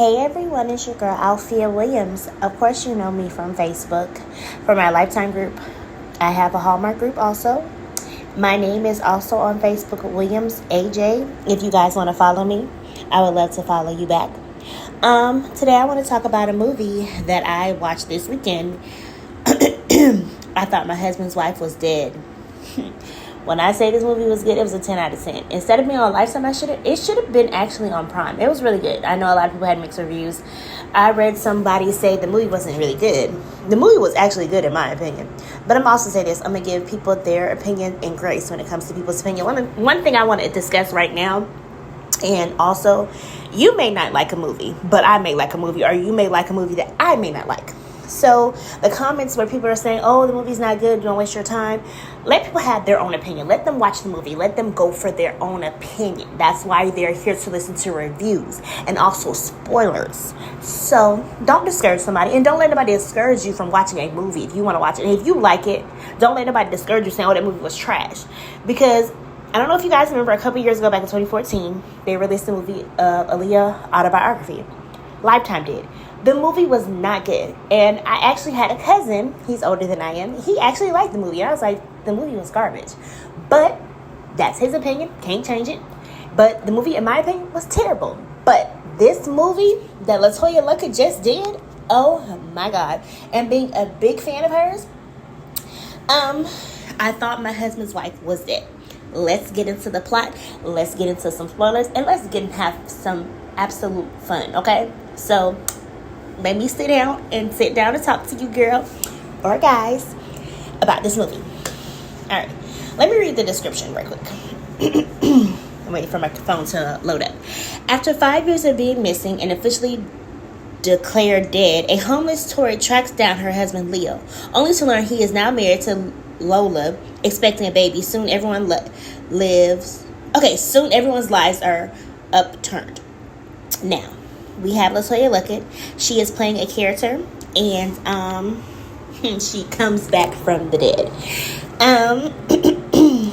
Hey everyone, it's your girl Althea Williams. Of course, you know me from Facebook, from my Lifetime group. I have a Hallmark group also. My name is also on Facebook, Williams AJ. If you guys want to follow me, I would love to follow you back. Today I want to talk about a movie that I watched this weekend. I thought my husband's wife was dead. When I say this movie was good, it was a 10 out of 10. Instead of being on Lifetime, it should have been actually on Prime. It was really good. I know a lot of people had mixed reviews. I read somebody say the movie wasn't really good. The movie was actually good in my opinion. But I'm also say this, I'm going to give people their opinion and grace when it comes to people's opinion. One thing I want to discuss right now, and also, you may not like a movie, but I may like a movie, or you may like a movie that I may not like. So the comments where people are saying, oh, the movie's not good, don't waste your time. Let people have their own opinion. Let them watch the movie. Let them go for their own opinion. That's why they're here to listen to reviews and also spoilers. So don't discourage somebody, and don't let anybody discourage you from watching a movie if you want to watch it. And if you like it, don't let anybody discourage you saying, oh, that movie was trash. Because I don't know if you guys remember, a couple years ago, back in 2014, they released the movie Aaliyah Autobiography. Lifetime did. The movie was not good. And I actually had a cousin, he's older than I am, he actually liked the movie. And I was like, the movie was garbage. But that's his opinion, can't change it. But the movie, in my opinion, was terrible. But this movie that LaToya Luckett just did, oh my God. And being a big fan of hers, I thought my husband's wife was dead. Let's get into the plot. Let's get into some spoilers. And let's get and have some absolute fun, okay? So let me sit down and talk to you, girl or guys, about this movie. All right, let me read the description right quick. I'm waiting for my phone to load up. After 5 years of being missing and officially declared dead, a homeless Tori tracks down her husband Leo, only to learn he is now married to Lola, expecting a baby. Soon everyone's lives are upturned. Now, we have LaToya Luckett. She is playing a character, and she comes back from the dead.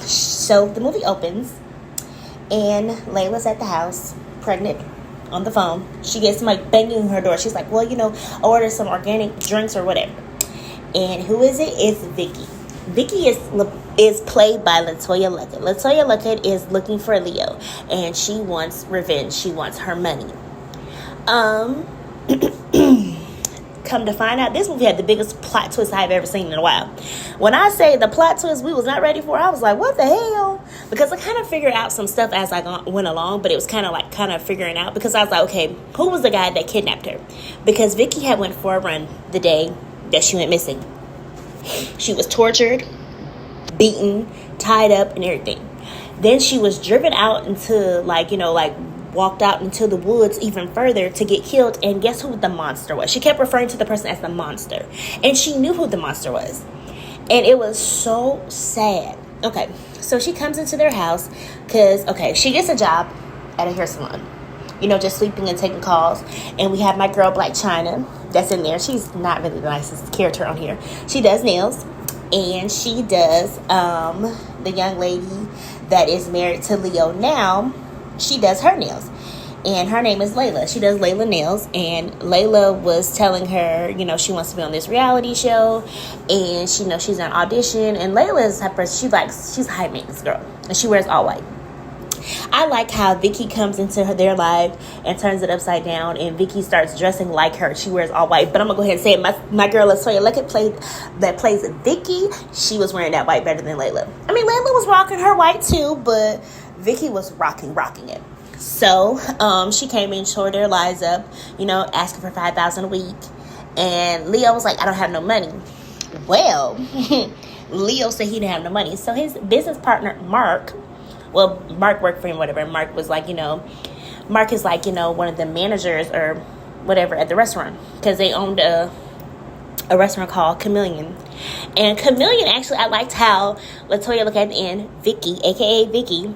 So the movie opens, and Layla's at the house, pregnant, on the phone. She gets somebody banging on her door. She's like, well, order some organic drinks or whatever. And who is it? It's Vicky. Vicky is played by LaToya Luckett. LaToya Luckett is looking for Leo, and she wants revenge. She wants her money. Come to find out, this movie had the biggest plot twist I've ever seen in a while. When I say the plot twist we was not ready for, I was like, what the hell? Because I kind of figured out some stuff as I went along, but it was kind of figuring out, because I was like, okay, who was the guy that kidnapped her? Because Vicky had went for a run the day that she went missing. She was tortured, beaten, tied up, and everything. Then she was driven out into, walked out into the woods even further to get killed. And guess who the monster was? She kept referring to the person as the monster. And she knew who the monster was. And it was so sad. Okay, so she comes into their house because, she gets a job at a hair salon. Just sweeping and taking calls. And we have my girl, Black China, that's in there. She's not really the nicest character on here. She does nails. And she does, the young lady that is married to Leo now, she does her nails. And her name is Layla. She does Layla nails. And Layla was telling her, she wants to be on this reality show. And she's on audition. And Layla is her person. She's a high maintenance girl. And she wears all white. I like how Vicky comes into their life and turns it upside down, and Vicky starts dressing like her. She wears all white. But I'm going to go ahead and say it. My girl LaToya Luckett that plays Vicky, she was wearing that white better than Layla. I mean, Layla was rocking her white too, but Vicky was rocking it. So she came in, tore their lives up, asking for $5,000 a week. And Leo was like, I don't have no money. Well, Leo said he didn't have no money. So his business partner, Mark worked for him, whatever. Mark was like, Mark is like, one of the managers or whatever at the restaurant, because they owned a restaurant called Chameleon. And Chameleon, actually, I liked how LaToya Luckett at the end, Vicky, aka Vicky,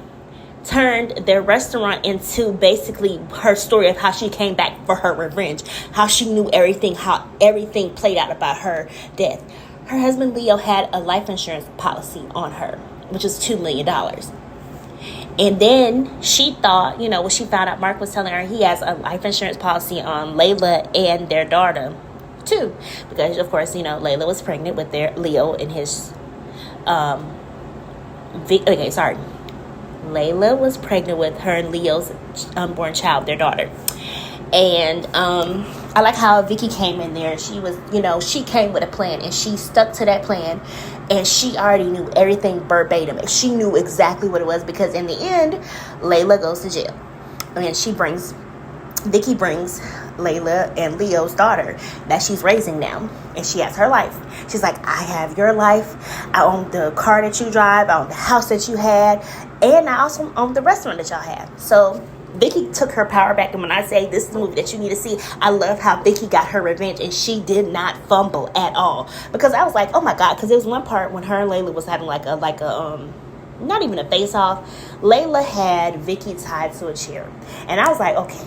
turned their restaurant into basically her story of how she came back for her revenge, how she knew everything, how everything played out about her death. Her husband Leo had a life insurance policy on her, which was $2 million. And then she thought, you know, when she found out Mark was telling her he has a life insurance policy on Layla and their daughter too, because of course, you know, Layla was pregnant with their Leo and his Layla was pregnant with her and Leo's unborn child, their daughter. And I like how Vicky came in there. She was, you know, she came with a plan and she stuck to that plan, and she already knew everything verbatim. She knew exactly what it was, because in the end, Layla goes to jail, and Vicky brings Layla and Leo's daughter that she's raising now, and she has her life. She's like, I have your life. I own the car that you drive. I own the house that you had, and I also own the restaurant that y'all have. So Vicky took her power back, and when I say this is the movie that you need to see, I love how Vicky got her revenge, and she did not fumble at all, because I was like, oh my god, because there was one part when her and Layla was having like a not even a face off. Layla had Vicky tied to a chair, and I was like, okay,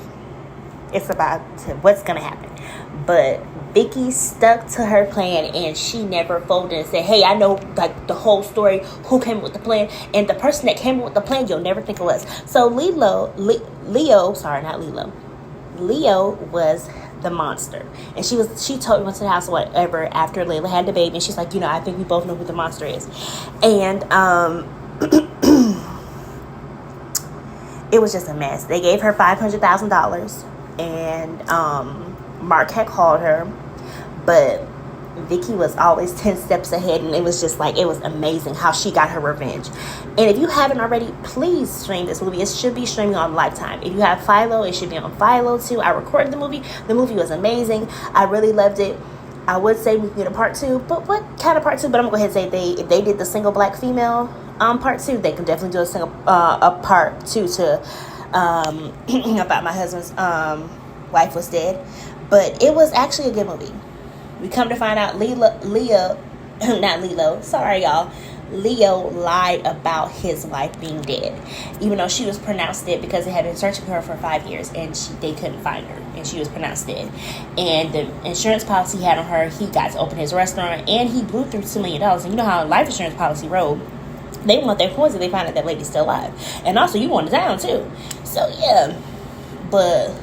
it's about what's gonna happen. But Vicky stuck to her plan, and she never folded and said, hey, I know like the whole story, who came up with the plan, and the person that came up with the plan, you'll never think it was. So Leo was the monster, and she told me, went to the house or whatever after Layla had the baby, and she's like, you know, I think we both know who the monster is. And it was just a mess. They gave her $500,000, and Mark had called her, but Vicky was always 10 steps ahead, and it was just like, it was amazing how she got her revenge. And if you haven't already, please stream this movie. It should be streaming on Lifetime. If you have Philo, it should be on Philo too. I recorded the movie. The movie was amazing. I really loved it. I would say we can get a part 2, but what kind of part 2? But I'm going to go ahead and say if they did the single black female part 2, they can definitely do a part 2 to about my husband's wife was dead. But it was actually a good movie. We come to find out Leo lied about his wife being dead, even though she was pronounced dead, because they had been searching for her for 5 years, and they couldn't find her, and she was pronounced dead. And the insurance policy he had on her, he got to open his restaurant, and he blew through $2 million. And you know how life insurance policy rolled. They want their coins if they find out that lady's still alive. And also, you want it down, too. So, yeah. But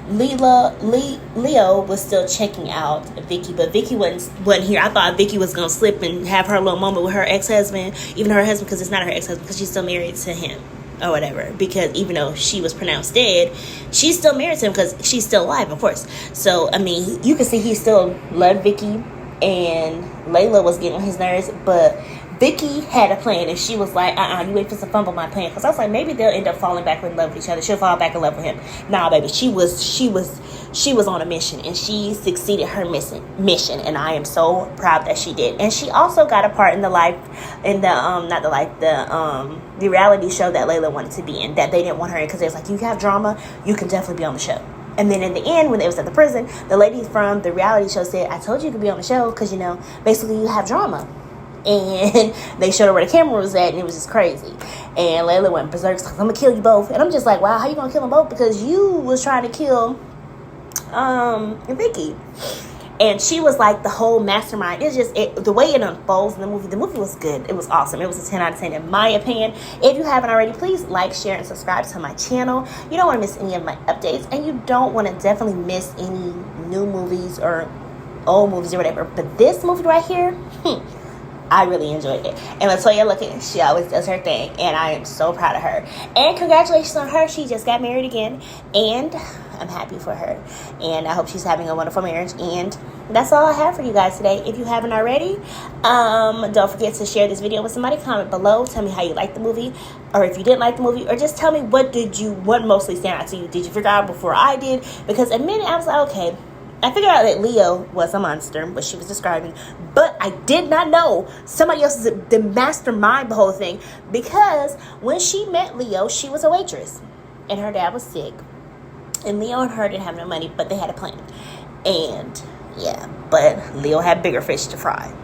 Leo was still checking out Vicky, but Vicky wasn't here. I thought Vicky was going to slip and have her little moment with her ex-husband, even her husband, because it's not her ex-husband, because she's still married to him or whatever. Because even though she was pronounced dead, she's still married to him because she's still alive, of course. So, I mean, you can see he still loved Vicky, and Layla was getting on his nerves, but Vicky had a plan, and she was like, you wait for some fumble my plan. Because I was like, maybe they'll end up falling back in love with each other. She'll fall back in love with him. Nah, baby, she was on a mission, and she succeeded her mission, and I am so proud that she did. And she also got a part in the reality show that Layla wanted to be in, that they didn't want her in, because they was like, you have drama, you can definitely be on the show. And then in the end, when they was at the prison, the lady from the reality show said, I told you could be on the show because, you know, basically you have drama. And they showed her where the camera was at, and it was just crazy. And Layla went berserk, like, I'm gonna kill you both. And I'm just like, wow, how you gonna kill them both? Because you was trying to kill Vicky, and she was like the whole mastermind. It's just the way it unfolds in the movie. The movie was good. It was awesome. It was a 10 out of 10 in my opinion. If you haven't already, please like, share, and subscribe to my channel. You don't want to miss any of my updates, and you don't want to definitely miss any new movies or old movies or whatever. But this movie right here, I really enjoyed it. And Latoya looking, she always does her thing, and I am so proud of her. And congratulations on her. She just got married again, and I'm happy for her. And I hope she's having a wonderful marriage. And that's all I have for you guys today. If you haven't already, don't forget to share this video with somebody. Comment below. Tell me how you liked the movie, or if you didn't like the movie, or just tell me what mostly stand out to you. Did you figure out before I did? Because a minute I was like, okay, I figured out that Leo was a monster, what she was describing, but I did not know somebody else is the mastermind the whole thing, because when she met Leo, she was a waitress, and her dad was sick, and Leo and her didn't have no money, but they had a plan. And yeah, but Leo had bigger fish to fry.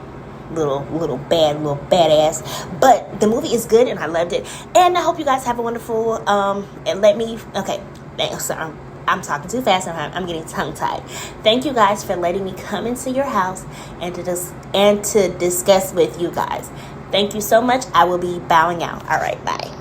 Little badass. But the movie is good, and I loved it, and I hope you guys have a wonderful sorry, I'm talking too fast. I'm getting tongue-tied. Thank you guys for letting me come into your house and to discuss with you guys. Thank you so much. I will be bowing out. All right, bye.